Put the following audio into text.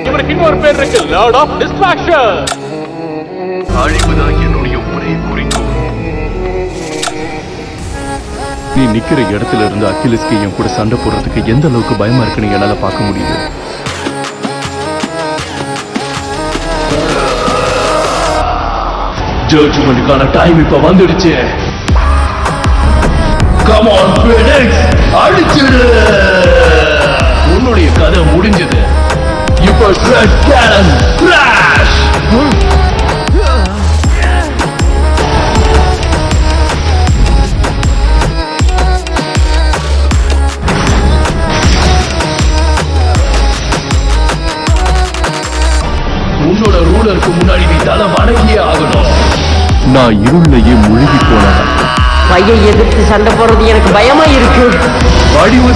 இவருக்கு இன்னொரு பேர் இருக்கு, லார்ட் ஆஃப் டிஸ்ட்ராக்ஷன். அழிவுதான் என்னுடைய ஒரே குறிக்கோள். நீ நிக்கிற இடத்துல இருந்து அகிலேஸ்க்கு என் கூட சண்டை போடுறதுக்கு எந்த அளவுக்கு பயமா இருக்குன்னு என்னால பார்க்க முடியுது. ஜட்ஜ்மென்ட்கான டைம் இப்ப வந்துடுச்சு. கம் ஆன் ஃபீனிக்ஸ், அடிச்சிடு. உன்னுடைய கதை முடிஞ்சது. இப்ப ரெட் கேனன் கிராஷ். உன்னோட ரூலருக்கு முன்னாடி நீ தலை வணங்கியே ஆகணும். நான் இருளையே முழுகி போனவன். பையை எதிர்த்து சண்டை போடுறது எனக்கு பயமா இருக்கு. அழிவுதான்